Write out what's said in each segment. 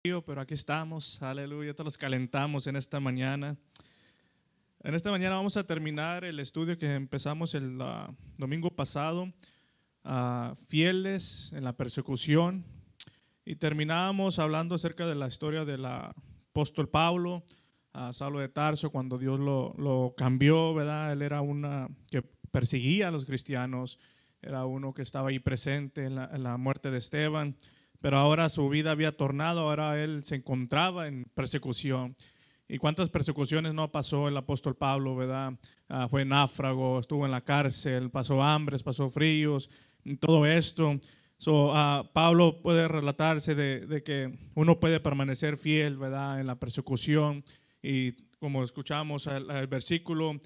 Pero aquí estamos, aleluya, todos los calentamos en esta mañana. En esta mañana vamos a terminar el estudio que empezamos el domingo pasado, fieles en la persecución, y terminamos hablando acerca de la historia del apóstol Pablo, Saulo de Tarso, cuando Dios lo cambió, ¿verdad? Él era una que perseguía a los cristianos, era uno que estaba ahí presente en la muerte de Esteban. Pero ahora su vida había tornado, ahora él se encontraba en persecución. ¿Y cuántas persecuciones no pasó el apóstol Pablo, verdad? Fue náufrago, estuvo en la cárcel, pasó hambres, pasó fríos, y todo esto. Pablo puede relatarse de que uno puede permanecer fiel, verdad, en la persecución. Y como escuchamos el versículo,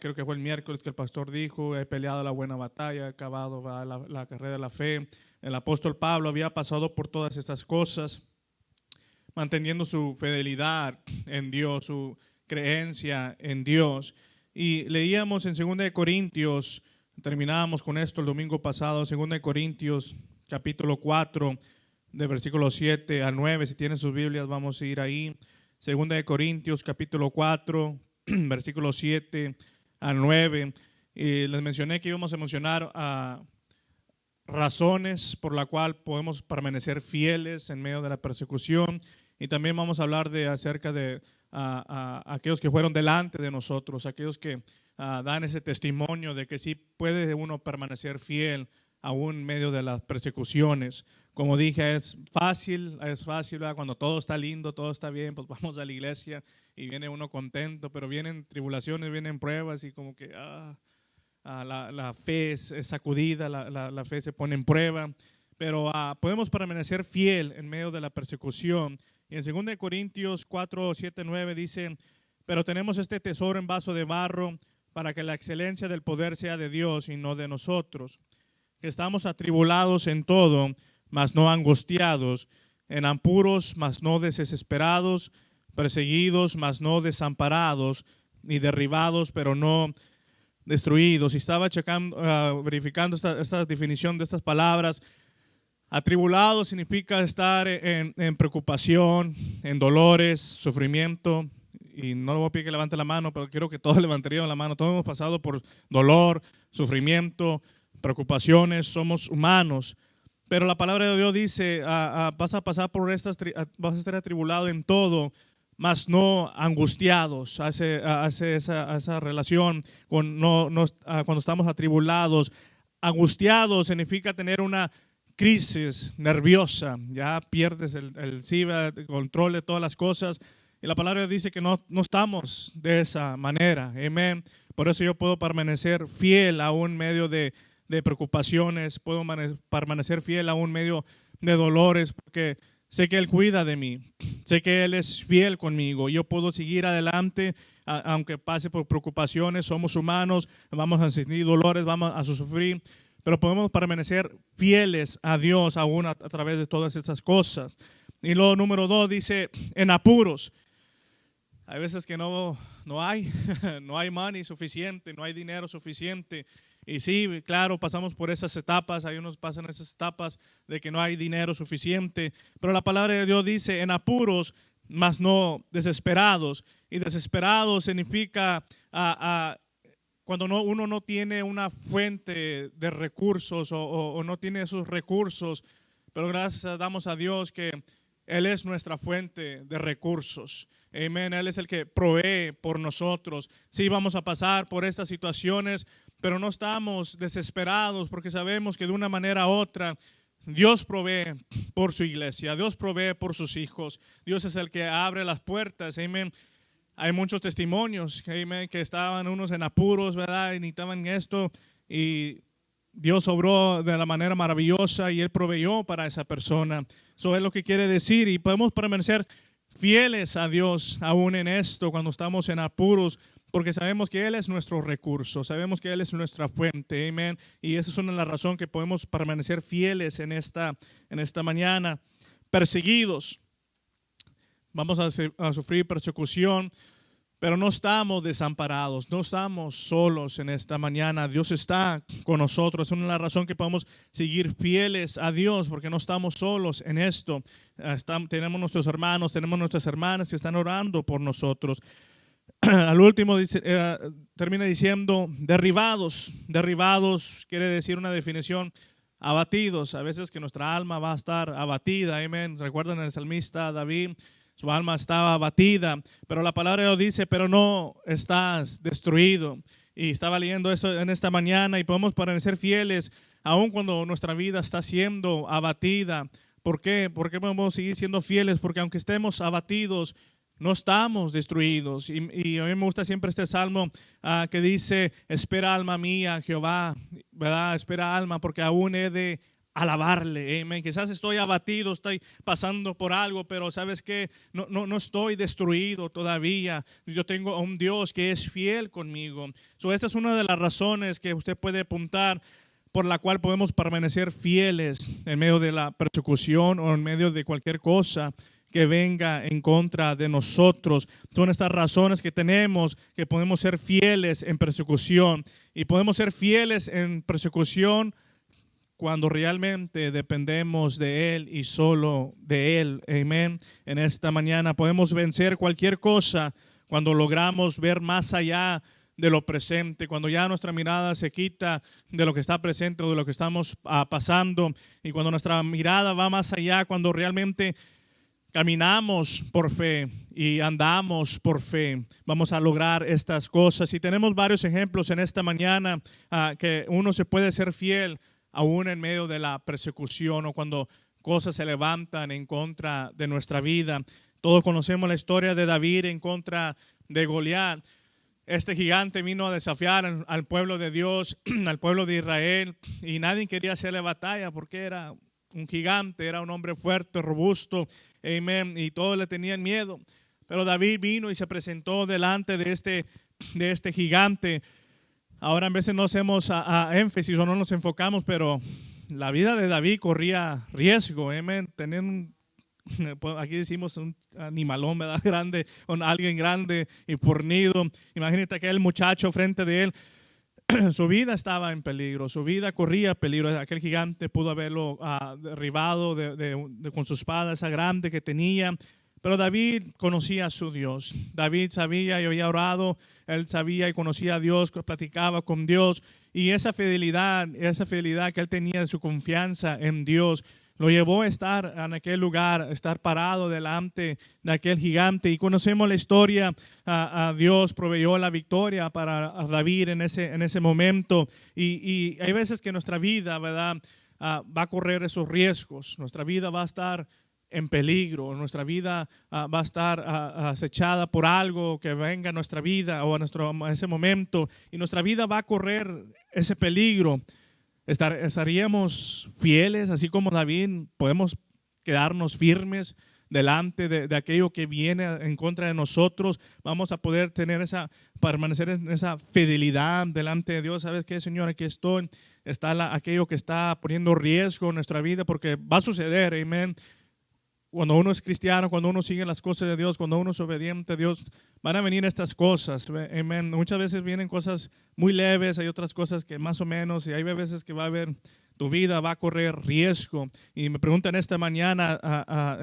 creo que fue el miércoles que el pastor dijo: he peleado la buena batalla, he acabado la carrera de la fe. El apóstol Pablo había pasado por todas estas cosas, manteniendo su fidelidad en Dios, su creencia en Dios. Y leíamos en 2 Corintios, terminábamos con esto el domingo pasado, 2 Corintios capítulo 4, de versículos 7 al 9. Si tienen sus Biblias, vamos a ir ahí. 2 Corintios capítulo 4, versículos 7 al 9. Y les mencioné que íbamos a mencionar razones por la cual podemos permanecer fieles en medio de la persecución, y también vamos a hablar acerca de aquellos que fueron delante de nosotros, aquellos que dan ese testimonio de que sí puede uno permanecer fiel aún en medio de las persecuciones. Como dije, es fácil, ¿verdad? Cuando todo está lindo, todo está bien, pues vamos a la iglesia y viene uno contento, pero vienen tribulaciones, vienen pruebas y como que la fe es sacudida, la fe se pone en prueba, pero podemos permanecer fiel en medio de la persecución. Y en 2 Corintios 4, 7, 9 dice: pero tenemos este tesoro en vaso de barro, para que la excelencia del poder sea de Dios y no de nosotros, que estamos atribulados en todo, mas no angustiados, en apuros, mas no desesperados, perseguidos, mas no desamparados, y derribados, pero no destruidos. Y estaba verificando esta definición de estas palabras. Atribulado significa estar en preocupación, en dolores, sufrimiento. Y no le voy a pedir que levante la mano, pero quiero que todos levantarían la mano. Todos hemos pasado por dolor, sufrimiento, preocupaciones, somos humanos. Pero la palabra de Dios dice: vas a pasar por vas a estar atribulado en todo, mas no angustiados. Hace esa relación con cuando estamos atribulados. Angustiados significa tener una crisis nerviosa, ya pierdes el control de todas las cosas. Y la palabra dice que no estamos de esa manera. Amén. Por eso yo puedo permanecer fiel aún en medio de preocupaciones, puedo permanecer fiel aún en medio de dolores, porque sé que Él cuida de mí, sé que Él es fiel conmigo. Yo puedo seguir adelante, aunque pase por preocupaciones. Somos humanos, vamos a sentir dolores, vamos a sufrir, pero podemos permanecer fieles a Dios aún a través de todas esas cosas. Y luego número 2 dice: en apuros. Hay veces que no hay money suficiente, no hay dinero suficiente. Y sí, claro, pasamos por esas etapas, hay unos pasan esas etapas de que no hay dinero suficiente, pero la palabra de Dios dice: en apuros, mas no desesperados. Y desesperados significa cuando uno no tiene una fuente de recursos o no tiene esos recursos, pero gracias damos a Dios que Él es nuestra fuente de recursos. Amén. Él es el que provee por nosotros. Sí, vamos a pasar por estas situaciones, pero no estamos desesperados, porque sabemos que de una manera u otra Dios provee por su iglesia, Dios provee por sus hijos. Dios es el que abre las puertas. Amén. Hay muchos testimonios, amén, que estaban unos en apuros, ¿verdad? Y necesitaban esto, y Dios obró de la manera maravillosa y Él proveyó para esa persona. Eso es lo que quiere decir, y podemos permanecer fieles a Dios aún en esto cuando estamos en apuros, porque sabemos que Él es nuestro recurso, sabemos que Él es nuestra fuente, amén. Y esa es una de las razones que podemos permanecer fieles en esta mañana. Perseguidos, vamos a sufrir persecución. Pero no estamos desamparados, no estamos solos en esta mañana. Dios está con nosotros. Es una de las razones que podemos seguir fieles a Dios, porque no estamos solos en esto. Tenemos nuestros hermanos, tenemos nuestras hermanas que están orando por nosotros. Al último termina diciendo derribados. Derribados quiere decir una definición, abatidos. A veces que nuestra alma va a estar abatida. Amén. Recuerdan el salmista David. Su alma estaba abatida, pero la palabra de Dios dice, pero no estás destruido. Y estaba leyendo esto en esta mañana y podemos permanecer fieles aun cuando nuestra vida está siendo abatida. ¿Por qué? ¿Por qué podemos seguir siendo fieles? Porque aunque estemos abatidos, no estamos destruidos. Y a mí me gusta siempre este salmo que dice, espera alma mía, Jehová, ¿verdad? Espera alma, porque aún he de alabarle. Amén. Quizás estoy abatido, estoy pasando por algo, pero ¿sabes qué? No estoy destruido todavía. Yo tengo a un Dios que es fiel conmigo. Esta es una de las razones que usted puede apuntar por la cual podemos permanecer fieles en medio de la persecución o en medio de cualquier cosa que venga en contra de nosotros. Son estas razones que tenemos, que podemos ser fieles en persecución. Y podemos ser fieles en persecución cuando realmente dependemos de Él y solo de Él. Amén. En esta mañana podemos vencer cualquier cosa cuando logramos ver más allá de lo presente, cuando ya nuestra mirada se quita de lo que está presente o de lo que estamos pasando, y cuando nuestra mirada va más allá, cuando realmente caminamos por fe y andamos por fe, vamos a lograr estas cosas. Y tenemos varios ejemplos en esta mañana que uno se puede ser fiel aún en medio de la persecución o cuando cosas se levantan en contra de nuestra vida. Todos conocemos la historia de David en contra de Goliat. Este gigante vino a desafiar al pueblo de Dios, al pueblo de Israel, y nadie quería hacerle batalla porque era un gigante, era un hombre fuerte, robusto, amén, y todos le tenían miedo. Pero David vino y se presentó delante de este gigante. Ahora a veces no hacemos énfasis o no nos enfocamos, pero la vida de David corría riesgo. Amén. Tener aquí decimos un animalón, ¿verdad? Grande, alguien grande y fornido. Imagínate aquel muchacho frente de él. Su vida estaba en peligro, su vida corría peligro. Aquel gigante pudo haberlo derribado con su espada esa grande que tenía. Pero David conocía a su Dios. David sabía y había orado. Él sabía y conocía a Dios, platicaba con Dios. Y esa fidelidad que él tenía de su confianza en Dios, lo llevó a estar en aquel lugar, a estar parado delante de aquel gigante. Y conocemos la historia. Dios proveyó la victoria para David en ese momento. Y hay veces que nuestra vida, ¿verdad? Va a correr esos riesgos. Nuestra vida va a estar en peligro, nuestra vida va a estar acechada por algo que venga a nuestra vida o a ese momento, y nuestra vida va a correr ese peligro. ¿Estaríamos fieles, así como David? ¿Podemos quedarnos firmes delante de aquello que viene en contra de nosotros? Vamos a poder permanecer en esa fidelidad delante de Dios. ¿Sabes qué, Señor? Aquí estoy. Está aquello que está poniendo riesgo en nuestra vida, porque va a suceder, amén. Cuando uno es cristiano, cuando uno sigue las cosas de Dios, cuando uno es obediente a Dios, van a venir estas cosas. Amén. Muchas veces vienen cosas muy leves, hay otras cosas que más o menos, y hay veces que va a haber, tu vida va a correr riesgo. Y me preguntan esta mañana,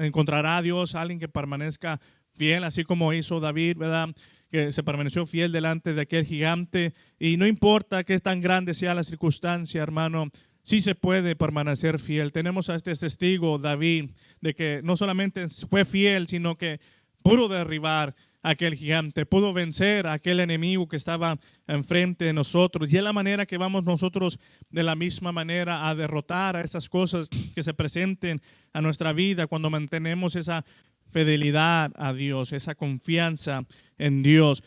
¿encontrará Dios a alguien que permanezca fiel, así como hizo David, ¿verdad? Que se permaneció fiel delante de aquel gigante. Y no importa qué tan grande sea la circunstancia, hermano, sí se puede permanecer fiel. Tenemos a este testigo, David, de que no solamente fue fiel, sino que pudo derribar a aquel gigante, pudo vencer a aquel enemigo que estaba enfrente de nosotros. Y es la manera que vamos nosotros de la misma manera a derrotar a esas cosas que se presenten a nuestra vida cuando mantenemos esa fidelidad a Dios, esa confianza en Dios.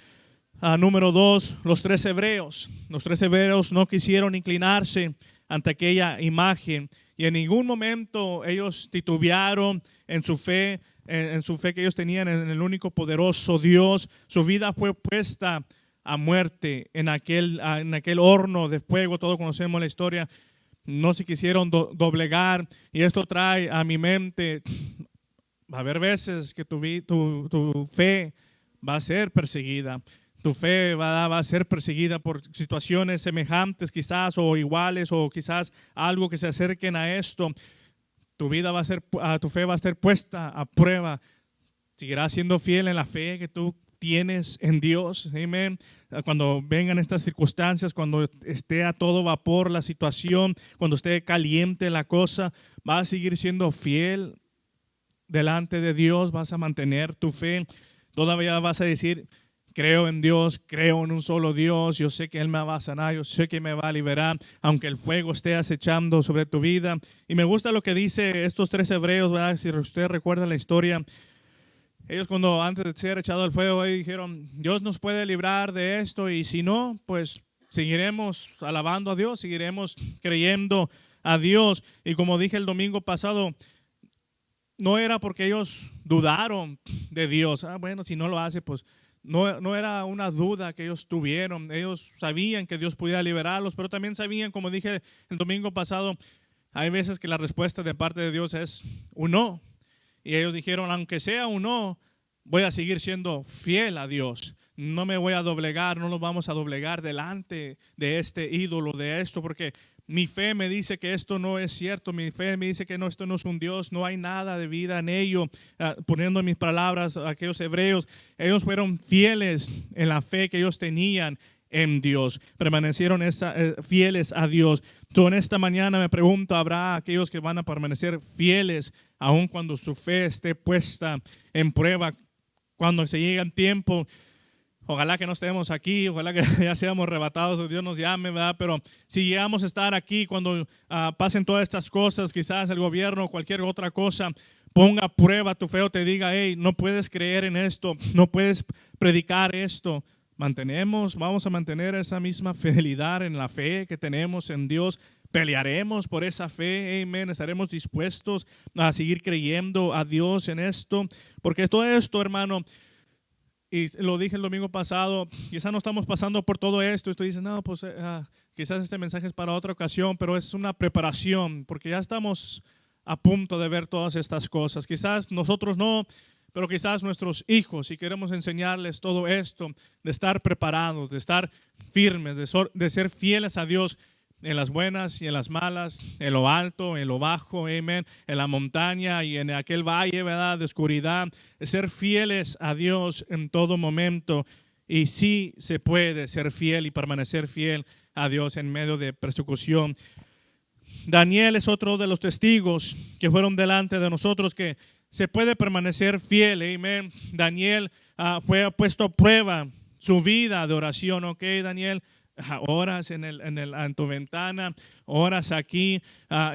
Número 2, los tres hebreos. Los tres hebreos no quisieron inclinarse ante aquella imagen, y en ningún momento ellos titubearon en su fe que ellos tenían en el único poderoso Dios. Su vida fue puesta a muerte en aquel horno de fuego. Todos conocemos la historia. No se quisieron doblegar, y esto trae a mi mente, va a haber veces que tu fe va a ser perseguida. Tu fe va a ser perseguida por situaciones semejantes quizás o iguales o quizás algo que se acerquen a esto. Tu fe va a ser puesta a prueba. Seguirás siendo fiel en la fe que tú tienes en Dios. Amén. Cuando vengan estas circunstancias, cuando esté a todo vapor la situación, cuando esté caliente la cosa, vas a seguir siendo fiel delante de Dios, vas a mantener tu fe. Todavía vas a decir, creo en Dios, creo en un solo Dios, yo sé que Él me va a sanar, yo sé que me va a liberar, aunque el fuego esté acechando sobre tu vida. Y me gusta lo que dice estos 3 hebreos, ¿verdad? Si usted recuerda la historia, ellos cuando antes de ser echado al fuego, dijeron, Dios nos puede librar de esto, y si no, pues seguiremos alabando a Dios, seguiremos creyendo a Dios. Y como dije el domingo pasado, no era porque ellos dudaron de Dios. Bueno, si no lo hace, pues no era una duda que ellos tuvieron. Ellos sabían que Dios podía liberarlos, pero también sabían, como dije el domingo pasado, hay veces que la respuesta de parte de Dios es un no. Y ellos dijeron, aunque sea un no, voy a seguir siendo fiel a Dios. No me voy a doblegar, no nos vamos a doblegar delante de este ídolo, de esto, porque mi fe me dice que esto no es cierto. Mi fe me dice que no, esto no es un Dios, no hay nada de vida en ello. Poniendo en mis palabras a aquellos hebreos, ellos fueron fieles en la fe que ellos tenían en Dios, permanecieron fieles a Dios. En esta mañana me pregunto, ¿habrá aquellos que van a permanecer fieles aun cuando su fe esté puesta en prueba? Cuando se llegue el tiempo, ojalá que no estemos aquí, ojalá que ya seamos arrebatados, Dios nos llame, ¿verdad? Pero si llegamos a estar aquí cuando pasen todas estas cosas, quizás el gobierno o cualquier otra cosa ponga a prueba tu fe o te diga, hey, no puedes creer en esto, no puedes predicar esto. Vamos a mantener esa misma fidelidad en la fe que tenemos en Dios. Pelearemos por esa fe, amén. Estaremos dispuestos a seguir creyendo a Dios en esto, porque todo esto, hermano, y lo dije el domingo pasado, quizás no estamos pasando por todo esto. Y tú dices, no, pues quizás este mensaje es para otra ocasión, pero es una preparación, porque ya estamos a punto de ver todas estas cosas. Quizás nosotros no, pero quizás nuestros hijos, si queremos enseñarles todo esto, de estar preparados, de estar firmes, de ser fieles a Dios en las buenas y en las malas, en lo alto, en lo bajo, amén, en la montaña y en aquel valle, ¿verdad?, de oscuridad, de ser fieles a Dios en todo momento. Y sí se puede ser fiel y permanecer fiel a Dios en medio de persecución. Daniel es otro de los testigos que fueron delante de nosotros que se puede permanecer fiel, amén. Daniel fue puesto a prueba su vida de oración, ok, Daniel, oras en tu ventana, oras aquí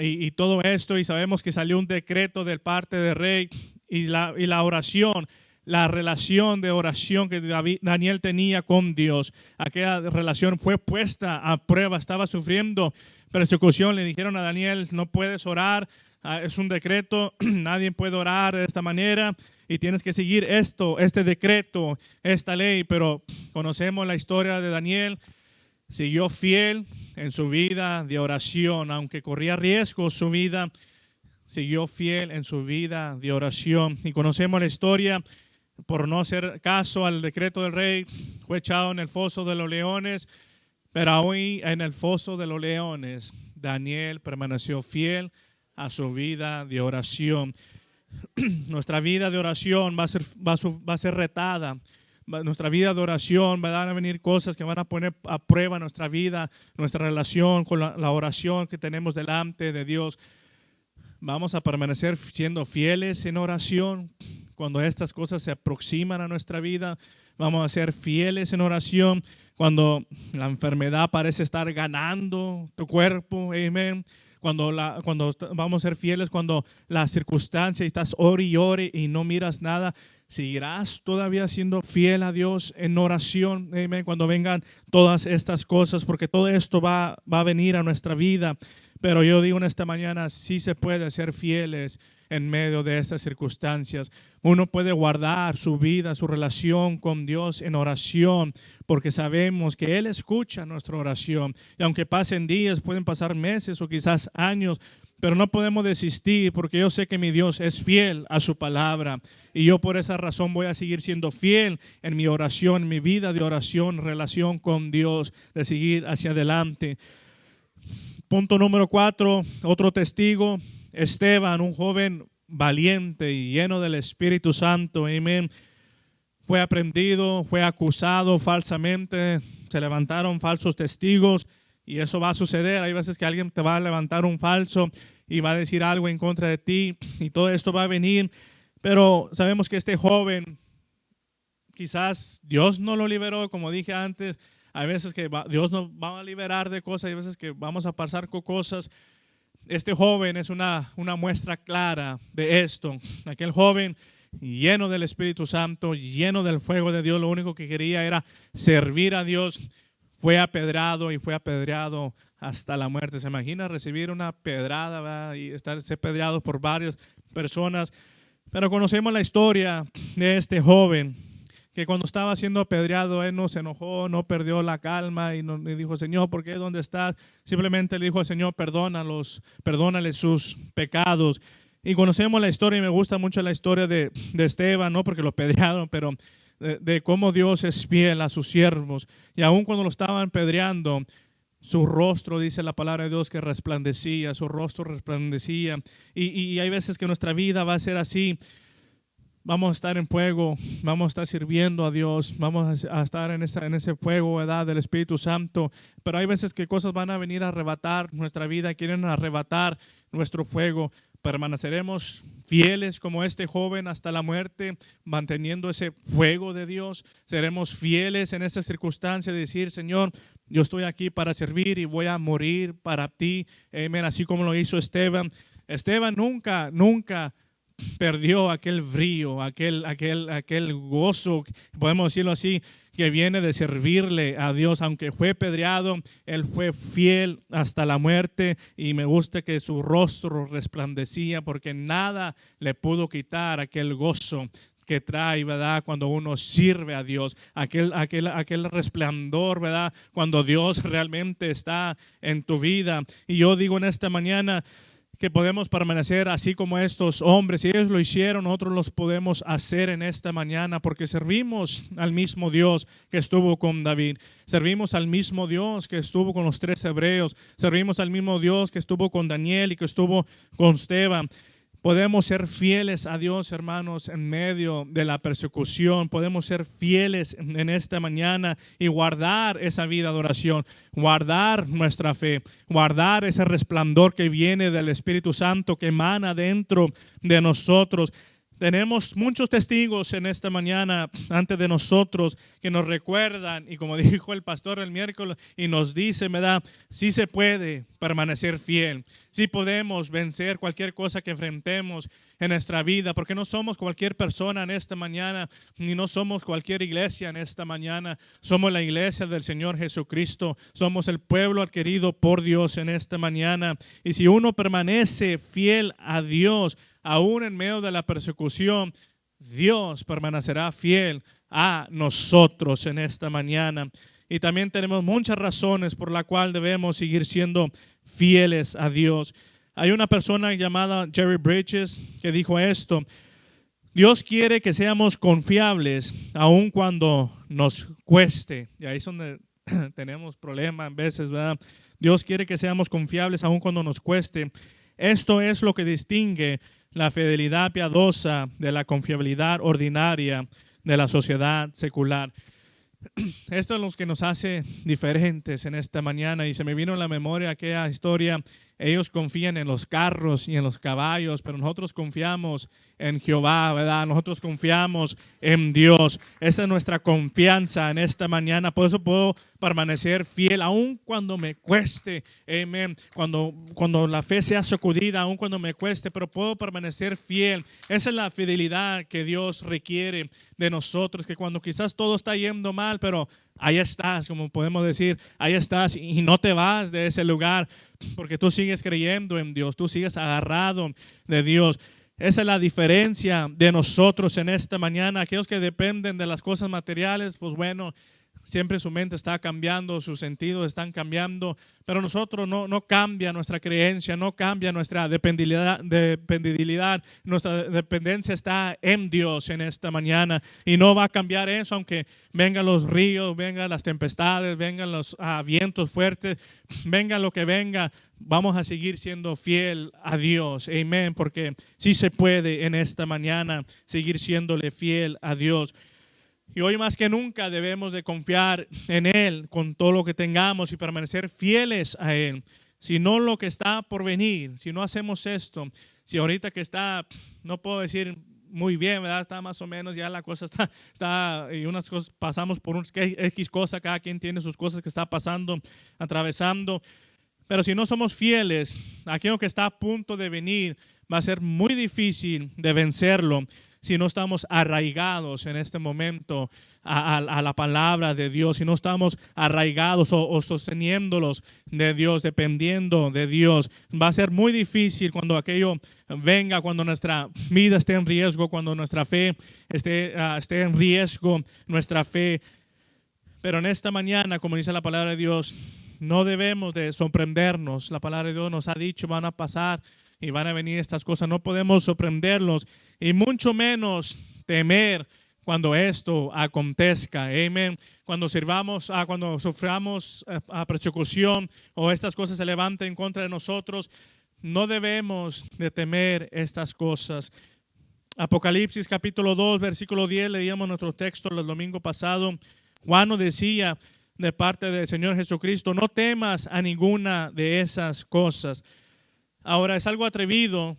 y todo esto, y sabemos que salió un decreto del parte del rey y la oración, la relación de oración que Daniel tenía con Dios, aquella relación fue puesta a prueba. Estaba sufriendo persecución, le dijeron a Daniel, no puedes orar, es un decreto, nadie puede orar de esta manera y tienes que seguir este decreto, esta ley. Pero conocemos la historia de Daniel. Siguió fiel en su vida de oración, aunque corría riesgos su vida, siguió fiel en su vida de oración. Y conocemos la historia, por no hacer caso al decreto del rey, fue echado en el foso de los leones, pero hoy en el foso de los leones, Daniel permaneció fiel a su vida de oración. Nuestra vida de oración va a ser retada. Nuestra vida de oración, van a venir cosas que van a poner a prueba nuestra vida, nuestra relación con la oración que tenemos delante de Dios. Vamos a permanecer siendo fieles en oración cuando estas cosas se aproximan a nuestra vida. Vamos a ser fieles en oración cuando la enfermedad parece estar ganando tu cuerpo, amén. Cuando vamos a ser fieles cuando la circunstancia estás ore y ore y no miras nada. ¿Seguirás todavía siendo fiel a Dios en oración? Amén. Cuando vengan todas estas cosas, porque todo esto va a venir a nuestra vida. Pero yo digo en esta mañana, sí se puede ser fieles en medio de estas circunstancias. Uno puede guardar su vida, su relación con Dios en oración, porque sabemos que Él escucha nuestra oración. Y aunque pasen días, pueden pasar meses o quizás años, pero no podemos desistir porque yo sé que mi Dios es fiel a su palabra y yo por esa razón voy a seguir siendo fiel en mi oración, en mi vida de oración, relación con Dios, de seguir hacia adelante. Punto número 4, otro testigo, Esteban, un joven valiente y lleno del Espíritu Santo, amén. Fue aprendido, fue acusado falsamente, se levantaron falsos testigos y eso va a suceder. Hay veces que alguien te va a levantar un falso y va a decir algo en contra de ti y todo esto va a venir, pero sabemos que este joven, quizás Dios no lo liberó, como dije antes. Hay veces que Dios nos va a liberar de cosas, hay veces que vamos a pasar con cosas. Este joven es una muestra clara de esto. Aquel joven lleno del Espíritu Santo, lleno del fuego de Dios, lo único que quería era servir a Dios. Fue apedrado y fue apedreado hasta la muerte. ¿Se imagina recibir una pedrada, ¿verdad? Y ser apedreado por varias personas? Pero conocemos la historia de este joven, que cuando estaba siendo apedreado, él no se enojó, no perdió la calma y no le dijo, Señor, ¿por qué? ¿Dónde estás? Simplemente le dijo al Señor, perdónale sus pecados. Y conocemos la historia y me gusta mucho la historia de Esteban, no porque lo apedrearon, pero de cómo Dios es fiel a sus siervos. Y aun cuando lo estaban apedreando, su rostro, dice la palabra de Dios, que resplandecía, su rostro resplandecía. Y hay veces que nuestra vida va a ser así. Vamos a estar en fuego, vamos a estar sirviendo a Dios, vamos a estar en ese fuego, ¿verdad?, del Espíritu Santo. Pero hay veces que cosas van a venir a arrebatar nuestra vida, quieren arrebatar nuestro fuego. Permaneceremos fieles como este joven hasta la muerte, manteniendo ese fuego de Dios. Seremos fieles en esta circunstancia de decir, Señor, yo estoy aquí para servir y voy a morir para ti. Amén. Así como lo hizo Esteban. Esteban nunca perdió aquel brillo, aquel gozo, podemos decirlo así, que viene de servirle a Dios. Aunque fue apedreado, él fue fiel hasta la muerte y me gusta que su rostro resplandecía porque nada le pudo quitar aquel gozo que trae, ¿verdad?, cuando uno sirve a Dios, aquel resplandor, ¿verdad?, cuando Dios realmente está en tu vida. Y yo digo en esta mañana que podemos permanecer así como estos hombres. Si ellos lo hicieron, nosotros los podemos hacer en esta mañana porque servimos al mismo Dios que estuvo con David. Servimos al mismo Dios que estuvo con los 3 hebreos. Servimos al mismo Dios que estuvo con Daniel y que estuvo con Esteban. Podemos ser fieles a Dios, hermanos, en medio de la persecución. Podemos ser fieles en esta mañana y guardar esa vida de oración, guardar nuestra fe, guardar ese resplandor que viene del Espíritu Santo, que emana dentro de nosotros. Tenemos muchos testigos en esta mañana antes de nosotros que nos recuerdan y como dijo el pastor el miércoles y nos dice, ¿verdad? Sí se puede permanecer fiel, sí podemos vencer cualquier cosa que enfrentemos en nuestra vida, porque no somos cualquier persona en esta mañana, ni no somos cualquier iglesia en esta mañana, somos la iglesia del Señor Jesucristo, somos el pueblo adquirido por Dios en esta mañana. Y si uno permanece fiel a Dios, aún en medio de la persecución, Dios permanecerá fiel a nosotros en esta mañana. Y también tenemos muchas razones por las cuales debemos seguir siendo fieles a Dios. Hay una persona llamada Jerry Bridges que dijo esto: Dios quiere que seamos confiables aun cuando nos cueste. Y ahí es donde tenemos problemas a veces, ¿verdad? Dios quiere que seamos confiables aun cuando nos cueste. Esto es lo que distingue la fidelidad piadosa de la confiabilidad ordinaria de la sociedad secular. Esto es lo que nos hace diferentes en esta mañana. Y se me vino en la memoria aquella historia. Ellos confían en los carros y en los caballos, pero nosotros confiamos en Jehová, ¿verdad? Nosotros confiamos en Dios. Esa es nuestra confianza en esta mañana. Por eso puedo permanecer fiel, aun cuando me cueste. Amén. Cuando la fe sea sacudida, aun cuando me cueste, pero puedo permanecer fiel. Esa es la fidelidad que Dios requiere de nosotros, que cuando quizás todo está yendo mal, pero ahí estás, como podemos decir, ahí estás y no te vas de ese lugar porque tú sigues creyendo en Dios, tú sigues agarrado de Dios. Esa es la diferencia de nosotros en esta mañana. Aquellos que dependen de las cosas materiales, pues bueno, siempre su mente está cambiando, sus sentidos están cambiando, pero nosotros no cambia nuestra creencia, no cambia nuestra dependibilidad, nuestra dependencia está en Dios en esta mañana y no va a cambiar eso aunque vengan los ríos, vengan las tempestades, vengan los vientos fuertes, venga lo que venga, vamos a seguir siendo fiel a Dios, amén, porque sí se puede en esta mañana seguir siéndole fiel a Dios. Y hoy más que nunca debemos de confiar en Él con todo lo que tengamos y permanecer fieles a Él. Si no lo que está por venir, si no hacemos esto, si ahorita que está, no puedo decir muy bien, ¿verdad? Está más o menos, ya la cosa está y unas cosas, pasamos por un X cosa, cada quien tiene sus cosas que está pasando, atravesando. Pero si no somos fieles, aquello que está a punto de venir va a ser muy difícil de vencerlo. Si no estamos arraigados en este momento a la palabra de Dios, si no estamos arraigados o sosteniéndolos de Dios, dependiendo de Dios, va a ser muy difícil cuando aquello venga, cuando nuestra vida esté en riesgo, cuando nuestra fe esté en riesgo, nuestra fe. Pero en esta mañana, como dice la palabra de Dios, no debemos de sorprendernos. La palabra de Dios nos ha dicho, van a pasar y van a venir estas cosas. No podemos sorprendernos y mucho menos temer cuando esto acontezca. Amén. Cuando suframos persecución o estas cosas se levanten en contra de nosotros, no debemos de temer estas cosas. Apocalipsis capítulo 2, versículo 10, leíamos nuestro texto el domingo pasado. Juan nos decía de parte del Señor Jesucristo, no temas a ninguna de esas cosas. Ahora, es algo atrevido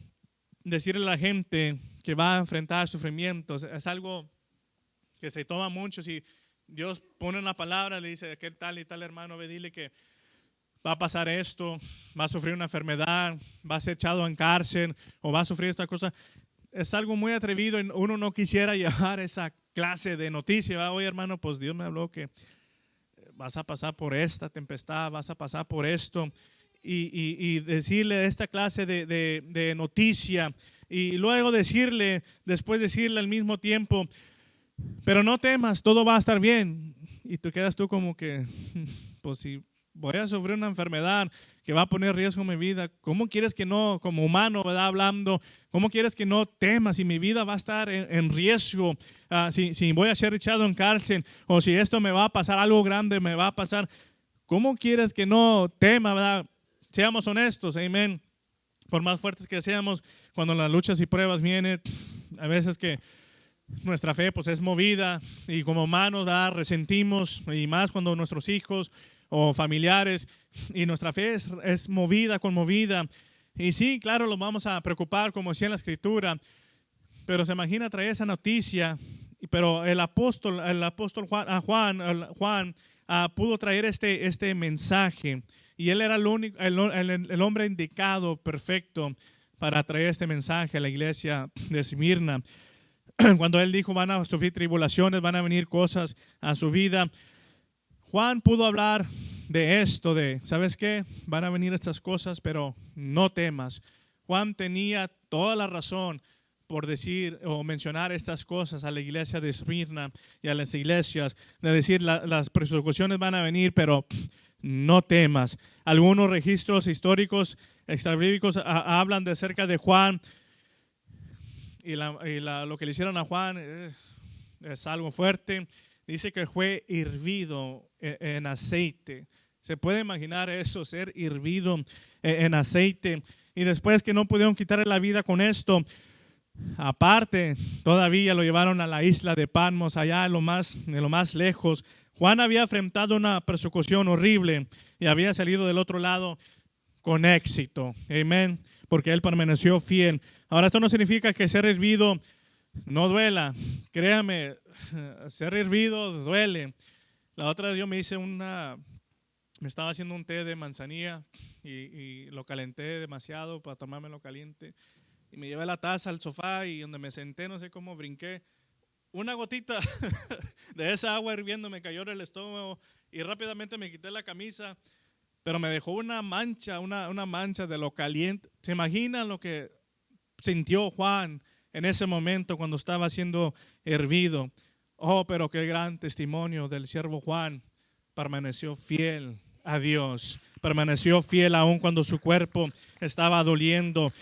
decirle a la gente que va a enfrentar sufrimientos. Es algo que se toma mucho. Si Dios pone una palabra, le dice, ¿qué tal y tal hermano? Ve, dile que va a pasar esto, va a sufrir una enfermedad, va a ser echado en cárcel o va a sufrir esta cosa. Es algo muy atrevido y uno no quisiera llevar esa clase de noticia. Oye, hermano, pues Dios me habló que vas a pasar por esta tempestad, vas a pasar por esto. Y decirle esta clase de noticia y luego después decirle al mismo tiempo, pero no temas, todo va a estar bien. Y tú quedas tú como que, pues si voy a sufrir una enfermedad que va a poner en riesgo mi vida, ¿cómo quieres que no, como humano, ¿verdad? Hablando, cómo quieres que no temas si mi vida va a estar en riesgo, si voy a ser echado en cárcel o si esto me va a pasar, algo grande me va a pasar? ¿Cómo quieres que no tema, verdad? Seamos honestos, amén. Por más fuertes que seamos, cuando las luchas y pruebas vienen, a veces que nuestra fe pues es movida y como humanos resentimos, y más cuando nuestros hijos o familiares, y nuestra fe es movida, conmovida. Y sí, claro, los vamos a preocupar como decía en la Escritura, pero se imagina traer esa noticia, pero el apóstol Juan pudo traer este mensaje. Y él era el hombre indicado, perfecto, para traer este mensaje a la iglesia de Esmirna. Cuando él dijo, van a sufrir tribulaciones, van a venir cosas a su vida. Juan pudo hablar de esto, ¿sabes qué? Van a venir estas cosas, pero no temas. Juan tenía toda la razón por decir o mencionar estas cosas a la iglesia de Esmirna y a las iglesias, de decir, las persecuciones van a venir, pero no temas. Algunos registros históricos extrabíblicos hablan de cerca de Juan y lo que le hicieron a Juan es algo fuerte. Dice que fue hervido en aceite. ¿Se puede imaginar eso? Ser hervido en aceite. Y después que no pudieron quitarle la vida con esto, aparte todavía lo llevaron a la isla de Patmos, allá en lo más lejos. Juan había enfrentado una persecución horrible y había salido del otro lado con éxito. Amén. Porque él permaneció fiel. Ahora, esto no significa que ser hervido no duela. Créame, ser hervido duele. La otra vez yo me estaba haciendo un té de manzanilla y lo calenté demasiado para tomármelo caliente. Y me llevé la taza al sofá y donde me senté, no sé cómo brinqué. Una gotita de esa agua hirviendo me cayó en el estómago y rápidamente me quité la camisa, pero me dejó una mancha de lo caliente. ¿Se imaginan lo que sintió Juan en ese momento cuando estaba siendo hervido? Oh, pero qué gran testimonio del siervo Juan. Permaneció fiel a Dios. Permaneció fiel aun cuando su cuerpo estaba doliendo.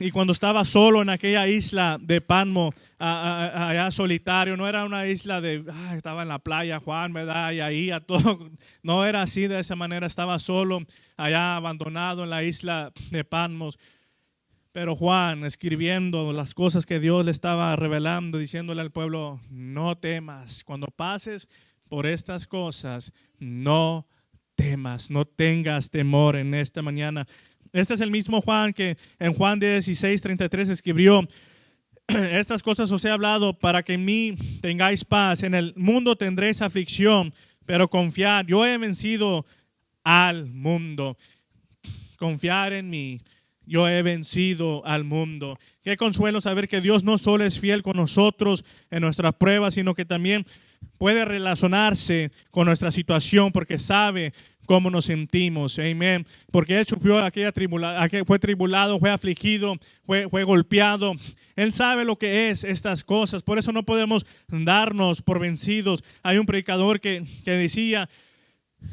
Y cuando estaba solo en aquella isla de Patmos, allá solitario, no era una isla de, estaba en la playa Juan, ¿verdad? Y ahí a todo, no era así de esa manera, estaba solo allá abandonado en la isla de Patmos. Pero Juan, escribiendo las cosas que Dios le estaba revelando, diciéndole al pueblo, no temas, cuando pases por estas cosas, no temas, no tengas temor en esta mañana. Este es el mismo Juan que en Juan 16:33 escribió, estas cosas os he hablado para que en mí tengáis paz. En el mundo tendréis aflicción, pero confiad, yo he vencido al mundo. Confiar en mí, yo he vencido al mundo. Qué consuelo saber que Dios no solo es fiel con nosotros en nuestras pruebas, sino que también puede relacionarse con nuestra situación porque sabe cómo nos sentimos, amén. Porque Él sufrió fue tribulado, fue afligido, fue golpeado. Él sabe lo que es estas cosas. Por eso no podemos darnos por vencidos. Hay un predicador que decía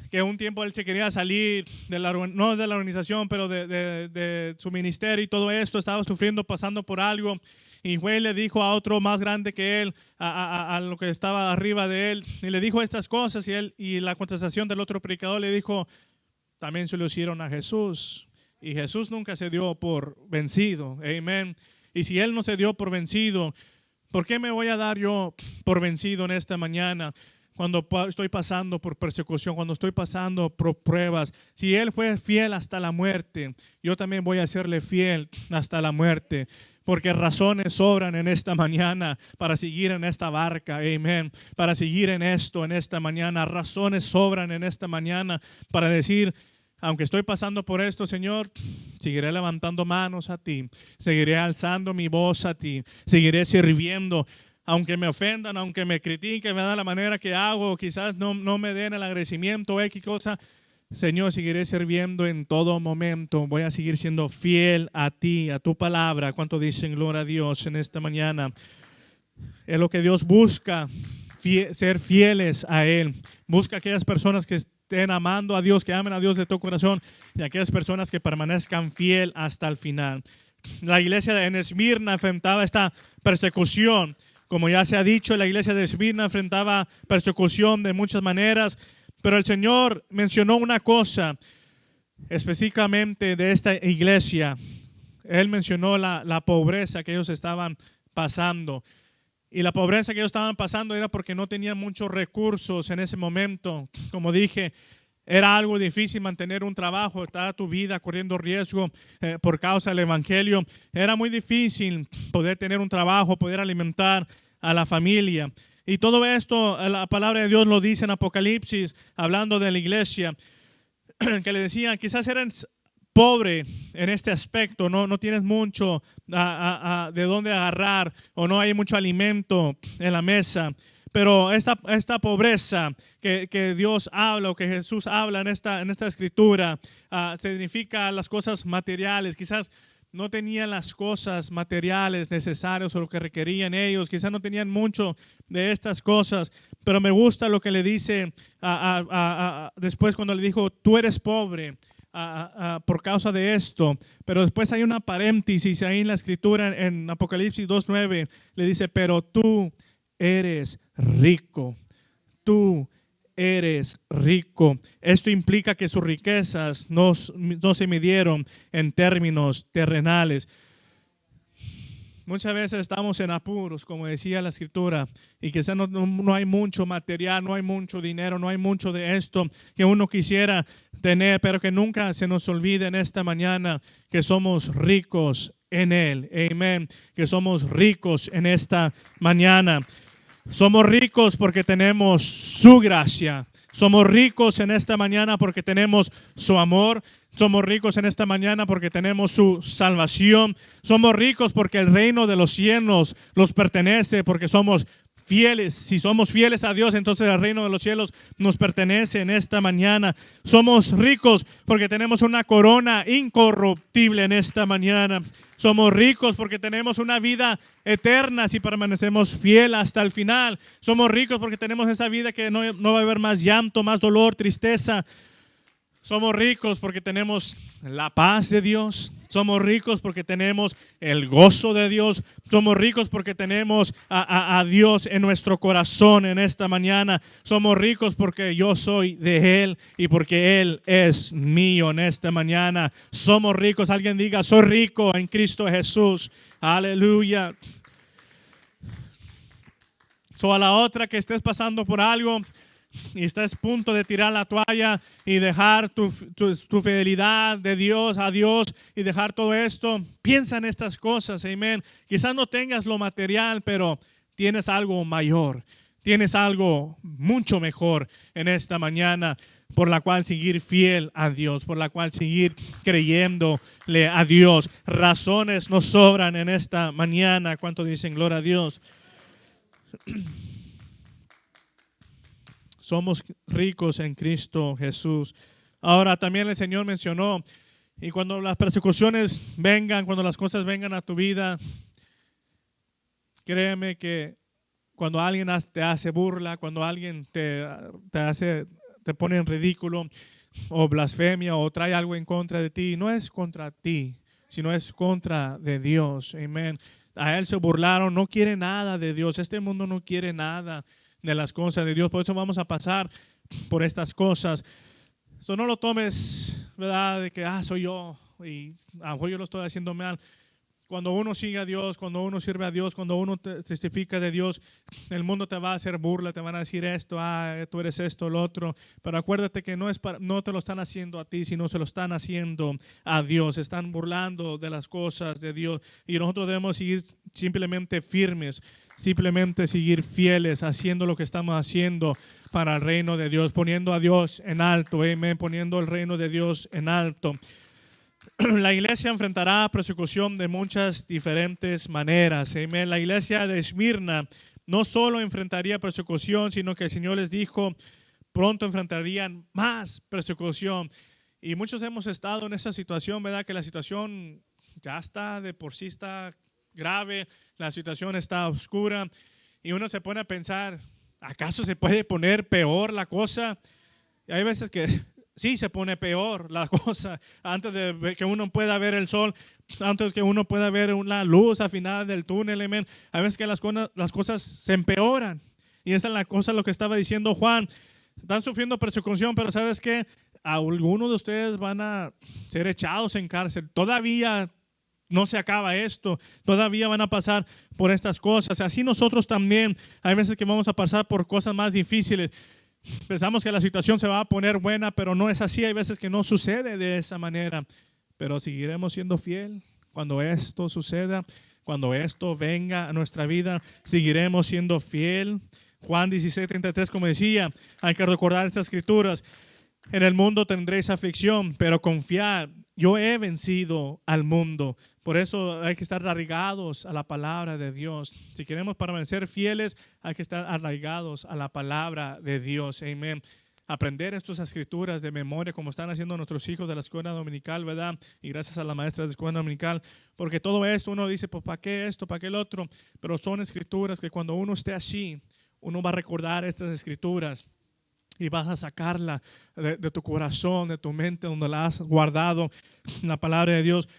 que un tiempo él se quería salir, no de la organización, pero de su ministerio y todo esto. Estaba sufriendo, pasando por algo. Y fue y le dijo a otro más grande que él, a lo que estaba arriba de él, y le dijo estas cosas, y la contestación del otro predicador le dijo, también se lo hicieron a Jesús, y Jesús nunca se dio por vencido, amén. Y si Él no se dio por vencido, ¿por qué me voy a dar yo por vencido en esta mañana? Cuando estoy pasando por persecución, cuando estoy pasando por pruebas, si Él fue fiel hasta la muerte, yo también voy a serle fiel hasta la muerte. Porque razones sobran en esta mañana para seguir en esta barca, amén. Para seguir en esto, en esta mañana. Razones sobran en esta mañana para decir, aunque estoy pasando por esto, Señor, seguiré levantando manos a ti. Seguiré alzando mi voz a ti. Seguiré sirviendo. Aunque me ofendan, aunque me critiquen, me da la manera que hago, quizás no me den el agradecimiento, X cosa. Señor, seguiré sirviendo en todo momento. Voy a seguir siendo fiel a ti, a tu palabra. ¿Cuánto dicen gloria a Dios en esta mañana? Es lo que Dios busca, ser fieles a Él. Busca aquellas personas que estén amando a Dios, que amen a Dios de todo corazón, y aquellas personas que permanezcan fiel hasta el final. La iglesia en Esmirna enfrentaba esta persecución. Como ya se ha dicho, la iglesia de Esmirna enfrentaba persecución de muchas maneras. Pero el Señor mencionó una cosa específicamente de esta iglesia. Él mencionó la pobreza que ellos estaban pasando. Y la pobreza que ellos estaban pasando era porque no tenían muchos recursos en ese momento. Como dije, era algo difícil mantener un trabajo, toda tu vida corriendo riesgo por causa del evangelio. Era muy difícil poder tener un trabajo, poder alimentar a la familia. Y todo esto, la palabra de Dios lo dice en Apocalipsis, hablando de la iglesia, que le decían, quizás eres pobre en este aspecto, no tienes mucho de dónde agarrar, o no hay mucho alimento en la mesa. Pero esta pobreza que Dios habla, o que Jesús habla en esta escritura, significa las cosas materiales. Quizás no tenían las cosas materiales necesarias o lo que requerían ellos. Quizás no tenían mucho de estas cosas. Pero me gusta lo que le dice después cuando le dijo, tú eres pobre por causa de esto. Pero después hay una paréntesis ahí en la escritura en Apocalipsis 2:9. Le dice, pero tú eres rico. Tú eres rico. Esto implica que sus riquezas no se midieron en términos terrenales. Muchas veces estamos en apuros, como decía la escritura, y quizás no hay mucho material, no hay mucho dinero, no hay mucho de esto que uno quisiera tener, pero que nunca se nos olvide en esta mañana que somos ricos en Él. Amén. Que somos ricos en esta mañana. Somos ricos porque tenemos su gracia. Somos ricos en esta mañana porque tenemos su amor. Somos ricos en esta mañana porque tenemos su salvación. Somos ricos porque el reino de los cielos nos pertenece, porque somos fieles. Si somos fieles a Dios, entonces el reino de los cielos nos pertenece en esta mañana. Somos ricos porque tenemos una corona incorruptible en esta mañana. Somos ricos porque tenemos una vida eterna si permanecemos fiel hasta el final. Somos ricos porque tenemos esa vida que no va a haber más llanto, más dolor, tristeza. Somos ricos porque tenemos la paz de Dios. Somos ricos porque tenemos el gozo de Dios. Somos ricos porque tenemos a Dios en nuestro corazón en esta mañana. Somos ricos porque yo soy de Él y porque Él es mío en esta mañana. Somos ricos. Alguien diga, soy rico en Cristo Jesús. Aleluya. A la otra que estés pasando por algo y estás a punto de tirar la toalla y dejar tu fidelidad de Dios a Dios y dejar todo esto, piensa en estas cosas, amén. Quizás no tengas lo material, pero tienes algo mayor, tienes algo mucho mejor en esta mañana, por la cual seguir fiel a Dios, por la cual seguir creyéndole a Dios. Razones nos sobran en esta mañana. ¿Cuánto dicen gloria a Dios? Somos ricos en Cristo Jesús. Ahora también el Señor mencionó, y cuando las persecuciones vengan, cuando las cosas vengan a tu vida, créeme que cuando alguien te hace burla, cuando alguien te pone en ridículo o blasfemia o trae algo en contra de ti, no es contra ti, sino es contra de Dios. Amén. A él se burlaron, no quiere nada de Dios. Este mundo no quiere nada de las cosas de Dios. Por eso vamos a pasar por estas cosas. So, no lo tomes, ¿verdad? De que, soy yo y a lo mejor yo lo estoy haciendo mal. Cuando uno sigue a Dios, cuando uno sirve a Dios, cuando uno testifica de Dios, el mundo te va a hacer burla, te van a decir esto, tú eres esto, lo otro. Pero acuérdate que no te lo están haciendo a ti, sino se lo están haciendo a Dios. Están burlando de las cosas de Dios. Y nosotros debemos seguir simplemente firmes, simplemente seguir fieles, haciendo lo que estamos haciendo para el reino de Dios, poniendo a Dios en alto, amén, poniendo el reino de Dios en alto. La iglesia enfrentará persecución de muchas diferentes maneras. Amén. La iglesia de Esmirna no solo enfrentaría persecución, sino que el Señor les dijo, pronto enfrentarían más persecución. Y muchos hemos estado en esa situación, ¿verdad? Que la situación ya está, de por sí está grave, la situación está oscura. Y uno se pone a pensar, ¿acaso se puede poner peor la cosa? Y hay veces que sí se pone peor la cosa, antes de que uno pueda ver el sol, antes que uno pueda ver una luz al final del túnel, amén. Hay veces que las cosas se empeoran. Y esa es la cosa, lo que estaba diciendo Juan. Están sufriendo persecución, pero ¿sabes qué? Algunos de ustedes van a ser echados en cárcel. Todavía no se acaba esto. Todavía van a pasar por estas cosas. Así nosotros también, hay veces que vamos a pasar por cosas más difíciles. Pensamos que la situación se va a poner buena, pero no es así. Hay veces que no sucede de esa manera. Pero seguiremos siendo fiel cuando esto suceda, cuando esto venga a nuestra vida. Seguiremos siendo fiel. Juan 16:33, como decía, hay que recordar estas escrituras. En el mundo tendréis aflicción, pero confiad, yo he vencido al mundo. Por eso hay que estar arraigados a la palabra de Dios. Si queremos permanecer fieles, hay que estar arraigados a la palabra de Dios. Amén. Aprender estas escrituras de memoria, como están haciendo nuestros hijos de la escuela dominical, ¿verdad? Y gracias a la maestra de escuela dominical, porque todo esto uno dice, pues, ¿para qué esto? ¿Para qué el otro? Pero son escrituras que cuando uno esté así, uno va a recordar estas escrituras. Y vas a sacarla de tu corazón, de tu mente, donde la has guardado, la palabra de Dios.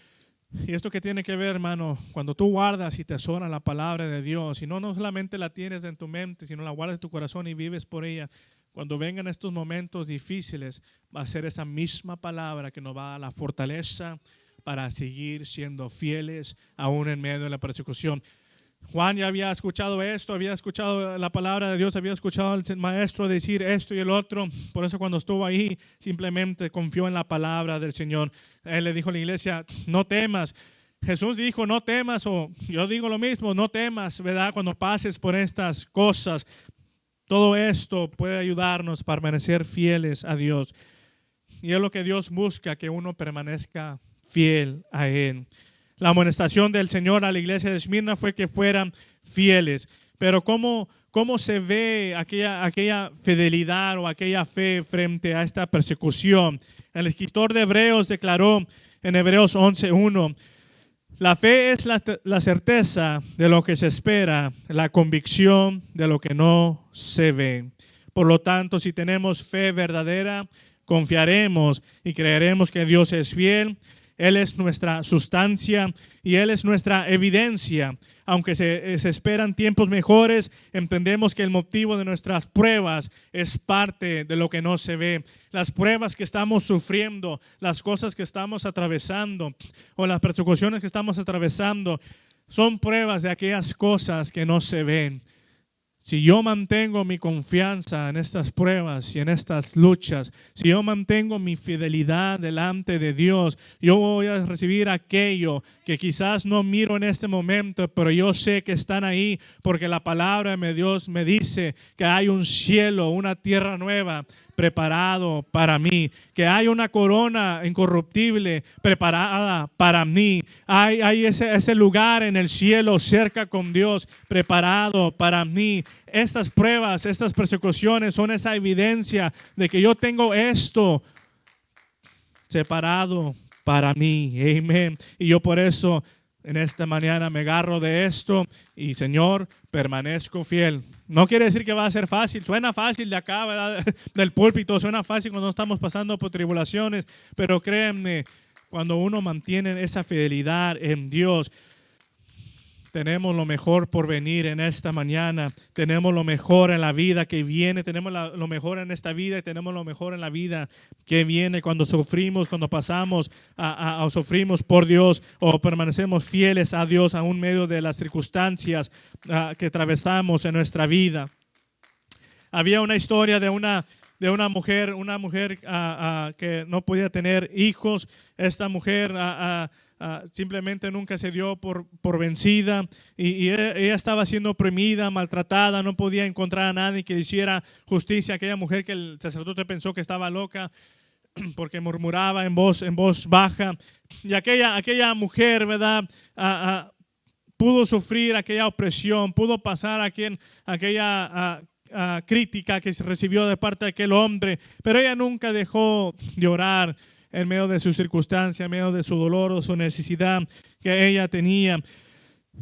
Y esto que tiene que ver, hermano, cuando tú guardas y te atesoras la palabra de Dios, y no solamente la tienes en tu mente, sino la guardas en tu corazón y vives por ella, cuando vengan estos momentos difíciles, va a ser esa misma palabra que nos va a dar la fortaleza para seguir siendo fieles aún en medio de la persecución. Juan ya había escuchado esto, había escuchado la palabra de Dios, había escuchado al maestro decir esto y el otro. Por eso cuando estuvo ahí simplemente confió en la palabra del Señor. Él le dijo a la iglesia, no temas. Jesús dijo, no temas, o yo digo lo mismo, no temas, ¿verdad? Cuando pases por estas cosas, todo esto puede ayudarnos a permanecer fieles a Dios. Y es lo que Dios busca, que uno permanezca fiel a Él. La amonestación del Señor a la iglesia de Esmirna fue que fueran fieles. Pero ¿cómo se ve aquella fidelidad o aquella fe frente a esta persecución? El escritor de Hebreos declaró en Hebreos 11:1, La fe es la certeza de lo que se espera, la convicción de lo que no se ve. Por lo tanto, si tenemos fe verdadera, confiaremos y creeremos que Dios es fiel. Él es nuestra sustancia y Él es nuestra evidencia. Aunque se esperan tiempos mejores, entendemos que el motivo de nuestras pruebas es parte de lo que no se ve. Las pruebas que estamos sufriendo, las cosas que estamos atravesando o las persecuciones que estamos atravesando son pruebas de aquellas cosas que no se ven. Si yo mantengo mi confianza en estas pruebas y en estas luchas, si yo mantengo mi fidelidad delante de Dios, yo voy a recibir aquello que quizás no miro en este momento, pero yo sé que están ahí porque la palabra de Dios me dice que hay un cielo, una tierra nueva preparado para mí, que hay una corona incorruptible preparada para mí, hay ese lugar en el cielo cerca con Dios preparado para mí. Estas pruebas, estas persecuciones son esa evidencia de que yo tengo esto separado para mí. Amén. Y yo por eso en esta mañana me agarro de esto y Señor, permanezco fiel. No quiere decir que va a ser fácil. Suena fácil de acá, ¿verdad? Del púlpito, suena fácil cuando estamos pasando por tribulaciones, pero créanme, cuando uno mantiene esa fidelidad en Dios, tenemos lo mejor por venir en esta mañana. Tenemos lo mejor en la vida que viene. Tenemos lo mejor en esta vida y tenemos lo mejor en la vida que viene cuando sufrimos, cuando pasamos o sufrimos por Dios o permanecemos fieles a Dios aún en medio de las circunstancias que atravesamos en nuestra vida. Había una historia de una mujer que no podía tener hijos. Esta mujer simplemente nunca se dio por vencida y ella estaba siendo oprimida, maltratada, no podía encontrar a nadie que le hiciera justicia. Aquella mujer que el sacerdote pensó que estaba loca porque murmuraba en voz baja, y aquella mujer, ¿verdad? Pudo sufrir aquella opresión, pudo pasar aquella crítica que se recibió de parte de aquel hombre, pero ella nunca dejó de orar en medio de su circunstancia, en medio de su dolor o su necesidad que ella tenía.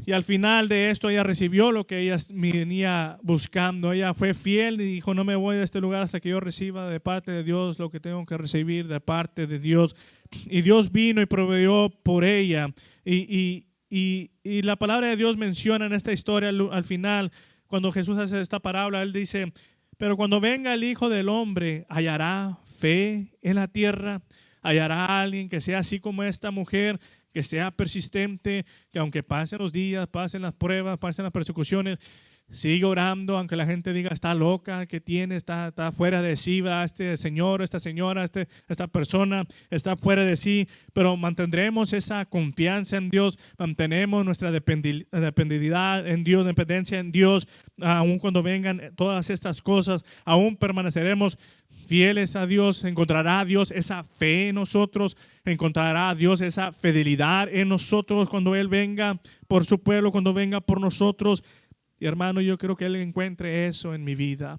Y al final de esto ella recibió lo que ella venía buscando. Ella fue fiel y dijo, no me voy de este lugar hasta que yo reciba de parte de Dios lo que tengo que recibir de parte de Dios. Y Dios vino y proveyó por ella. Y la palabra de Dios menciona en esta historia al final, cuando Jesús hace esta parábola, Él dice, pero cuando venga el Hijo del Hombre, ¿hallará fe en la tierra? ¿Hallará a alguien que sea así como esta mujer, que sea persistente, que aunque pasen los días, pasen las pruebas, pasen las persecuciones, sigue orando, aunque la gente diga está loca, que tiene, está fuera de sí, ¿verdad? Este señor, esta señora, esta persona está fuera de sí, pero mantendremos esa confianza en Dios, mantenemos nuestra dependencia en Dios, dependencia en Dios, aun cuando vengan todas estas cosas, aún permaneceremos fieles a Dios. Encontrará a Dios esa fe en nosotros, encontrará a Dios esa fidelidad en nosotros cuando Él venga por su pueblo, cuando venga por nosotros. Y hermano, yo creo que Él encuentre eso en mi vida.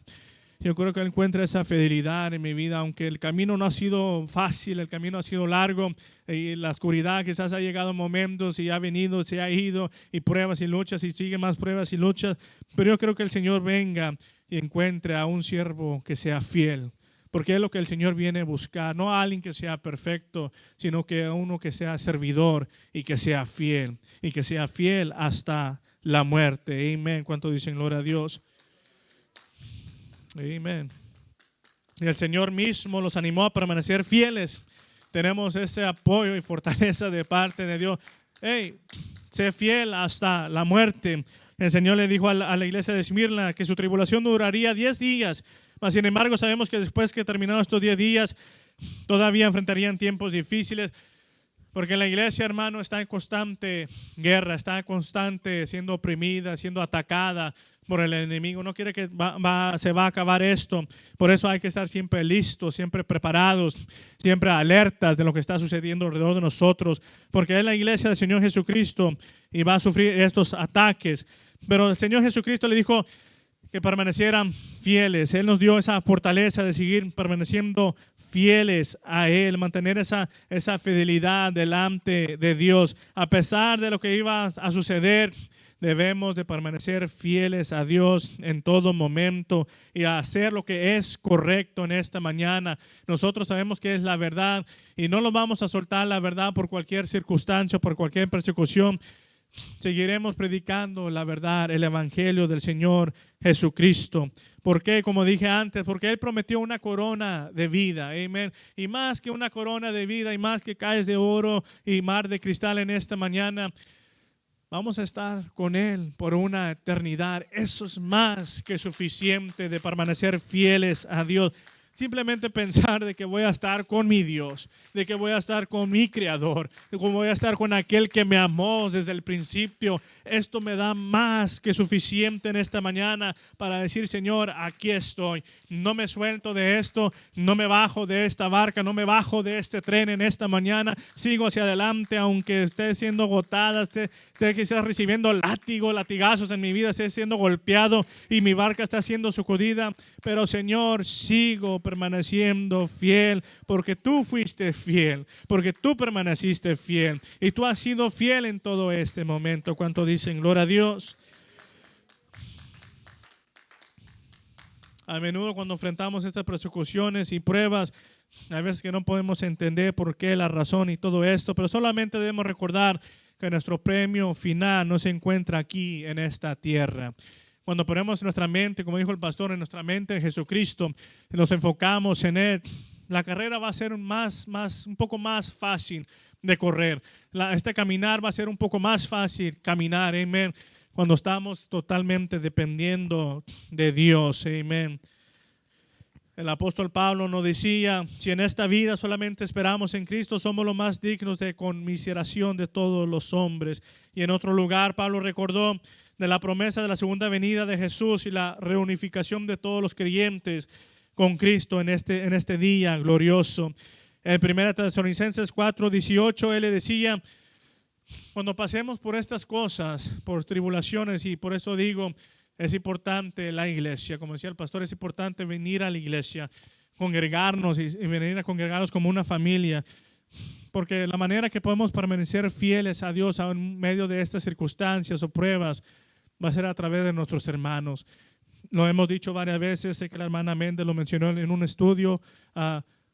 Yo creo que Él encuentre esa fidelidad en mi vida, aunque el camino no ha sido fácil, el camino ha sido largo y la oscuridad quizás ha llegado momentos y ha venido, se ha ido y pruebas y luchas y siguen más pruebas y luchas. Pero yo creo que el Señor venga y encuentre a un siervo que sea fiel. Porque es lo que el Señor viene a buscar, no a alguien que sea perfecto, sino que a uno que sea servidor y que sea fiel hasta la muerte. Amén. ¿Cuánto dicen gloria a Dios? Amén. Y el Señor mismo los animó a permanecer fieles. Tenemos ese apoyo y fortaleza de parte de Dios. Hey, sé fiel hasta la muerte. El Señor le dijo a la iglesia de Esmirna que su tribulación duraría 10 días. Mas, sin embargo, sabemos que después que terminados estos 10 días, todavía enfrentarían tiempos difíciles. Porque la iglesia, hermano, está en constante guerra, está en constante siendo oprimida, siendo atacada por el enemigo. No quiere que se va a acabar esto. Por eso hay que estar siempre listos, siempre preparados, siempre alertas de lo que está sucediendo alrededor de nosotros. Porque es la iglesia del Señor Jesucristo y va a sufrir estos ataques. Pero el Señor Jesucristo le dijo que permanecieran fieles. Él nos dio esa fortaleza de seguir permaneciendo fieles a Él, mantener esa fidelidad delante de Dios. A pesar de lo que iba a suceder, debemos de permanecer fieles a Dios en todo momento y a hacer lo que es correcto en esta mañana. Nosotros sabemos que es la verdad y no lo vamos a soltar la verdad por cualquier circunstancia, por cualquier persecución. Seguiremos predicando la verdad, el evangelio del Señor Jesucristo. ¿Por qué? Como dije antes, porque Él prometió una corona de vida. Amén. Y más que una corona de vida y más que calles de oro y mar de cristal en esta mañana, vamos a estar con Él por una eternidad. Eso es más que suficiente de permanecer fieles a Dios. Simplemente pensar de que voy a estar con mi Dios, de que voy a estar con mi Creador, de que voy a estar con aquel que me amó desde el principio. Esto me da más que suficiente en esta mañana para decir, Señor, aquí estoy. No me suelto de esto, no me bajo de esta barca, no me bajo de este tren en esta mañana. Sigo hacia adelante, aunque esté siendo agotada, esté quizás recibiendo latigazos en mi vida, esté siendo golpeado y mi barca está siendo sacudida. Pero, Señor, sigo permaneciendo fiel, porque tú fuiste fiel, porque tú permaneciste fiel y tú has sido fiel en todo este momento. ¿Cuánto dicen gloria a Dios? A menudo cuando enfrentamos estas persecuciones y pruebas, a veces que no podemos entender por qué, la razón y todo esto, pero solamente debemos recordar que nuestro premio final no se encuentra aquí en esta tierra. Cuando ponemos nuestra mente, como dijo el pastor, en nuestra mente en Jesucristo, y nos enfocamos en Él, la carrera va a ser un poco más fácil de correr. Este caminar va a ser un poco más fácil caminar, amén, cuando estamos totalmente dependiendo de Dios, amén. El apóstol Pablo nos decía, si en esta vida solamente esperamos en Cristo, somos los más dignos de conmiseración de todos los hombres. Y en otro lugar, Pablo recordó de la promesa de la segunda venida de Jesús y la reunificación de todos los creyentes con Cristo en este día glorioso. En 1 Tesalonicenses 4:18, él le decía, cuando pasemos por estas cosas, por tribulaciones, y por eso digo, es importante la iglesia, como decía el pastor, es importante venir a la iglesia, congregarnos y venir a congregarnos como una familia, porque la manera que podemos permanecer fieles a Dios en medio de estas circunstancias o pruebas va a ser a través de nuestros hermanos. Lo hemos dicho varias veces, sé que la hermana Méndez lo mencionó en un estudio,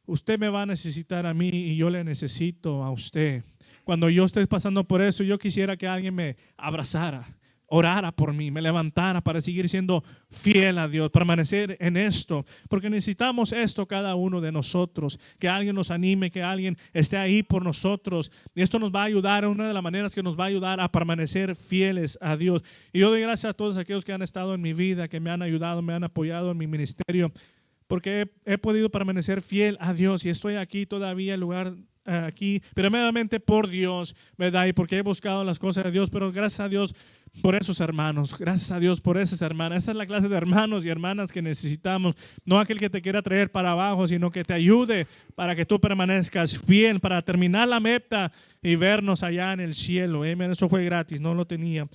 usted me va a necesitar a mí y yo le necesito a usted. Cuando yo esté pasando por eso, yo quisiera que alguien me abrazara, orara por mí, me levantara para seguir siendo fiel a Dios, permanecer en esto, porque necesitamos esto cada uno de nosotros, que alguien nos anime, que alguien esté ahí por nosotros, y esto nos va a ayudar, una de las maneras que nos va a ayudar a permanecer fieles a Dios. Y yo doy gracias a todos aquellos que han estado en mi vida, que me han ayudado, me han apoyado en mi ministerio, porque he podido permanecer fiel a Dios y estoy aquí todavía en lugar aquí, primeramente por Dios, ¿verdad? Y porque he buscado las cosas de Dios, pero gracias a Dios por esos hermanos, gracias a Dios por esas hermanas. Esa es la clase de hermanos y hermanas que necesitamos, no aquel que te quiera traer para abajo, sino que te ayude para que tú permanezcas fiel, para terminar la meta y vernos allá en el cielo. Amén. Eso fue gratis, no lo tenía.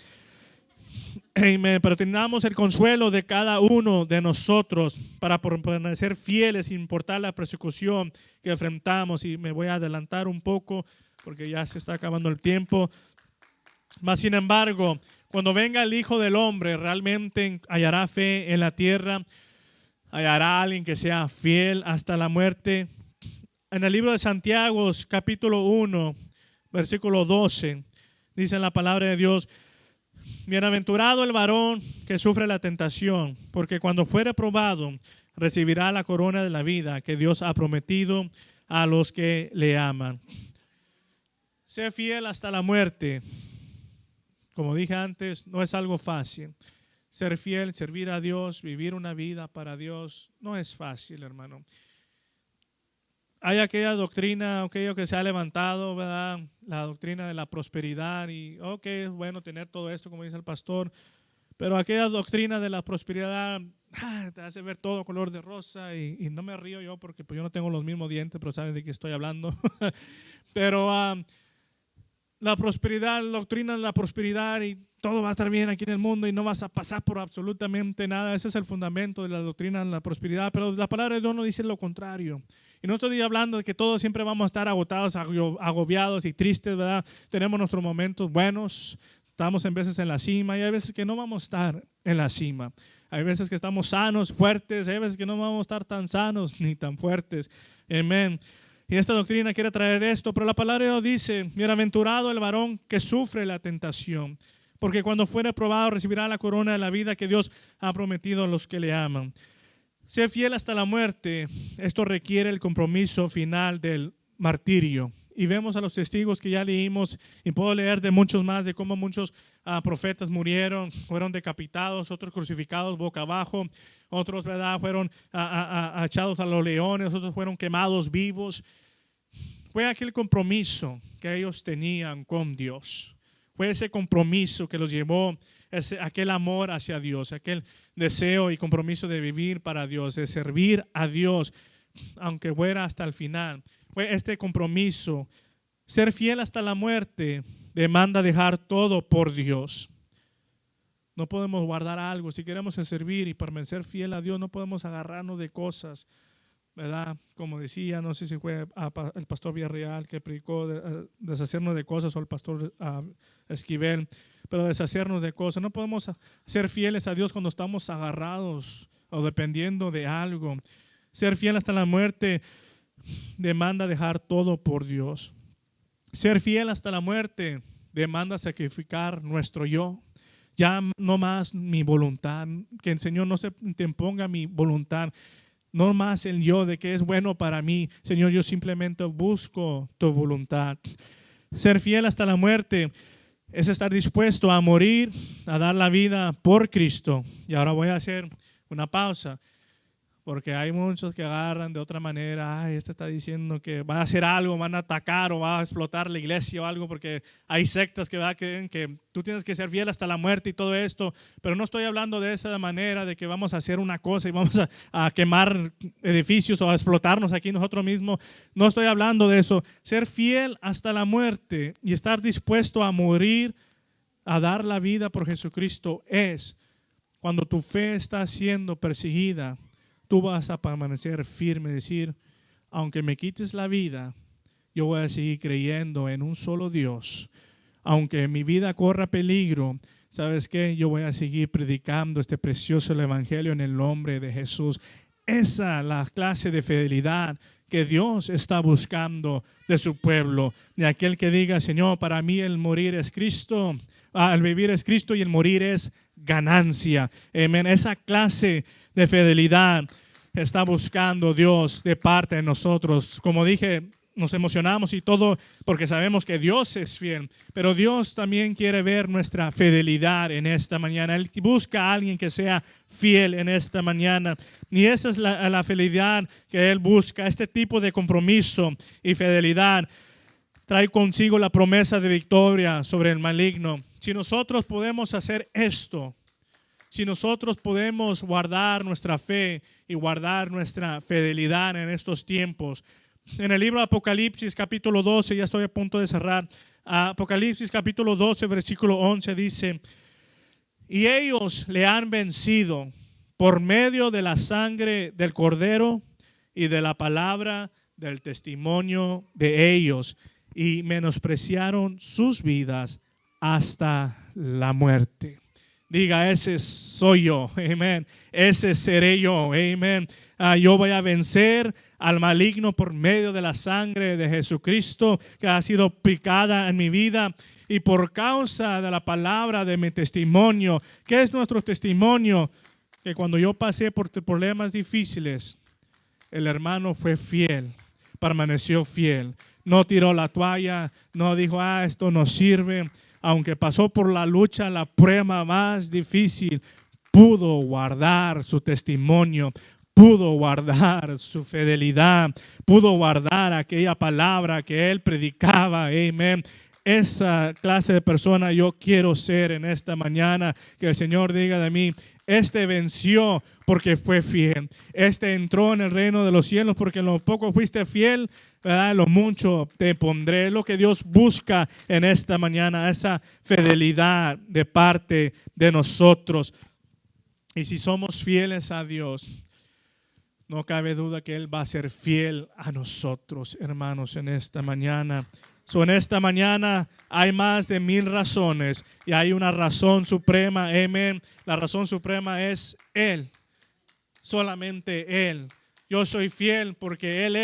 Amén. Pero tengamos el consuelo de cada uno de nosotros para permanecer fieles sin importar la persecución que enfrentamos. Y me voy a adelantar un poco porque ya se está acabando el tiempo. Mas sin embargo, cuando venga el Hijo del Hombre, realmente hallará fe en la tierra, hallará a alguien que sea fiel hasta la muerte. En el libro de Santiago, capítulo 1, versículo 12, dice la palabra de Dios: bienaventurado el varón que sufre la tentación, porque cuando fuere probado, recibirá la corona de la vida que Dios ha prometido a los que le aman. Sé fiel hasta la muerte. Como dije antes, no es algo fácil. Ser fiel, servir a Dios, vivir una vida para Dios, no es fácil, hermano. Hay aquella doctrina, aquello que se ha levantado, ¿verdad? La doctrina de la prosperidad y, ok, es bueno tener todo esto, como dice el pastor, pero aquella doctrina de la prosperidad te hace ver todo color de rosa y no me río yo porque pues, yo no tengo los mismos dientes, pero saben de qué estoy hablando. Pero la prosperidad, la doctrina de la prosperidad y todo va a estar bien aquí en el mundo y no vas a pasar por absolutamente nada. Ese es el fundamento de la doctrina de la prosperidad, pero la palabra de Dios nos dice lo contrario. Y no estoy hablando de que todos siempre vamos a estar agotados, agobiados y tristes, ¿verdad? Tenemos nuestros momentos buenos, estamos en veces en la cima y hay veces que no vamos a estar en la cima. Hay veces que estamos sanos, fuertes, hay veces que no vamos a estar tan sanos ni tan fuertes. Amén. Y esta doctrina quiere traer esto, pero la palabra de Dios dice, bienaventurado el varón que sufre la tentación, porque cuando fuere probado recibirá la corona de la vida que Dios ha prometido a los que le aman. Ser fiel hasta la muerte, esto requiere el compromiso final del martirio. Y vemos a los testigos que ya leímos, y puedo leer de muchos más, de cómo muchos profetas murieron, fueron decapitados, otros crucificados boca abajo, otros, ¿verdad?, fueron echados a los leones, otros fueron quemados vivos. Fue aquel compromiso que ellos tenían con Dios. Fue ese compromiso que los llevó, aquel amor hacia Dios, aquel deseo y compromiso de vivir para Dios, de servir a Dios, aunque fuera hasta el final. Fue este compromiso. Ser fiel hasta la muerte demanda dejar todo por Dios. No podemos guardar algo. Si queremos servir y permanecer fiel a Dios, no podemos agarrarnos de cosas, ¿verdad? Como decía, no sé si fue el pastor Villarreal que predicó deshacernos de cosas, o el pastor Esquivel, pero deshacernos de cosas. No podemos ser fieles a Dios cuando estamos agarrados o dependiendo de algo. Ser fiel hasta la muerte demanda dejar todo por Dios. Ser fiel hasta la muerte demanda sacrificar nuestro yo. Ya no más mi voluntad, que el Señor no se imponga mi voluntad. No más el yo de que es bueno para mí. Señor, yo simplemente busco tu voluntad. Ser fiel hasta la muerte es estar dispuesto a morir, a dar la vida por Cristo. Y ahora voy a hacer una pausa, porque hay muchos que agarran de otra manera. Ay, este está diciendo que va a hacer algo, van a atacar o va a explotar la iglesia o algo, porque hay sectas que creen que tú tienes que ser fiel hasta la muerte y todo esto. Pero no estoy hablando de esa manera, de que vamos a hacer una cosa y vamos a quemar edificios o a explotarnos aquí nosotros mismos. No estoy hablando de eso. Ser fiel hasta la muerte y estar dispuesto a morir, a dar la vida por Jesucristo, es cuando tu fe está siendo perseguida. Tú vas a permanecer firme, decir, aunque me quites la vida, yo voy a seguir creyendo en un solo Dios. Aunque mi vida corra peligro, ¿sabes qué? Yo voy a seguir predicando este precioso evangelio en el nombre de Jesús. Esa es la clase de fidelidad que Dios está buscando de su pueblo. De aquel que diga, Señor, para mí el morir es Cristo, el vivir es Cristo y el morir es ganancia. Amén. Esa clase de fidelidad está buscando Dios de parte de nosotros. Como dije, nos emocionamos y todo porque sabemos que Dios es fiel, pero Dios también quiere ver nuestra fidelidad en esta mañana. Él busca a alguien que sea fiel en esta mañana, y esa es la fidelidad que Él busca. Este tipo de compromiso y fidelidad trae consigo la promesa de victoria sobre el maligno. Si nosotros podemos hacer esto, si nosotros podemos guardar nuestra fe y guardar nuestra fidelidad en estos tiempos. En el libro de Apocalipsis capítulo 12, ya estoy a punto de cerrar. Apocalipsis capítulo 12, versículo 11 dice, y ellos le han vencido por medio de la sangre del Cordero y de la palabra del testimonio de ellos, y menospreciaron sus vidas hasta la muerte. Diga, ese soy yo, amén. Ese seré yo, amén. Yo voy a vencer al maligno por medio de la sangre de Jesucristo que ha sido aplicada en mi vida, y por causa de la palabra de mi testimonio. ¿Qué es nuestro testimonio? Que cuando yo pasé por problemas difíciles, el hermano fue fiel, permaneció fiel. No tiró la toalla, no dijo, esto no sirve. Aunque pasó por la lucha, la prueba más difícil, pudo guardar su testimonio, pudo guardar su fidelidad, pudo guardar aquella palabra que él predicaba. Amén. esa clase de persona yo quiero ser en esta mañana. Que el Señor diga de mí, este venció porque fue fiel. Este entró en el reino de los cielos porque en lo poco fuiste fiel, ¿verdad? En lo mucho te pondré. Es lo que Dios busca en esta mañana, esa fidelidad de parte de nosotros. Y si somos fieles a Dios, no cabe duda que Él va a ser fiel a nosotros, hermanos, en esta mañana. En esta mañana hay más de 1000 razones y hay una razón suprema, amén. La razón suprema es Él, solamente Él. Yo soy fiel porque Él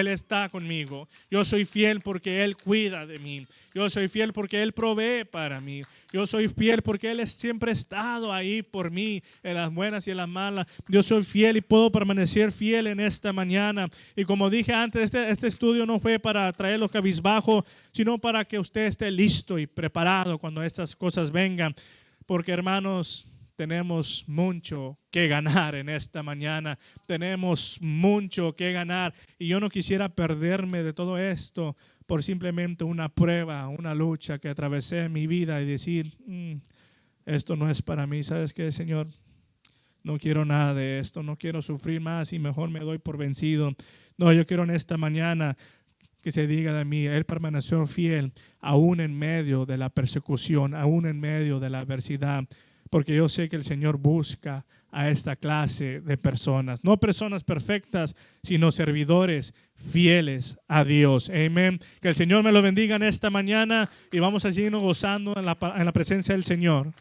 está conmigo. Yo soy fiel porque Él cuida de mí. Yo soy fiel porque Él provee para mí. Yo soy fiel porque Él siempre ha estado ahí por mí en las buenas y en las malas. Yo soy fiel y puedo permanecer fiel en esta mañana. Y como dije antes, este estudio no fue para traerlo cabizbajo, sino para que usted esté listo y preparado cuando estas cosas vengan. Porque, hermanos, tenemos mucho que ganar en esta mañana. Tenemos mucho que ganar. Y yo no quisiera perderme de todo esto por simplemente una prueba, una lucha que atravesé en mi vida y decir, esto no es para mí. ¿Sabes qué, Señor? No quiero nada de esto. No quiero sufrir más y mejor me doy por vencido. No, yo quiero en esta mañana que se diga de mí, Él permaneció fiel aún en medio de la persecución, aún en medio de la adversidad. Porque yo sé que el Señor busca a esta clase de personas. No personas perfectas, sino servidores fieles a Dios. Amén. Que el Señor me lo bendiga en esta mañana y vamos a seguirnos gozando en la presencia del Señor.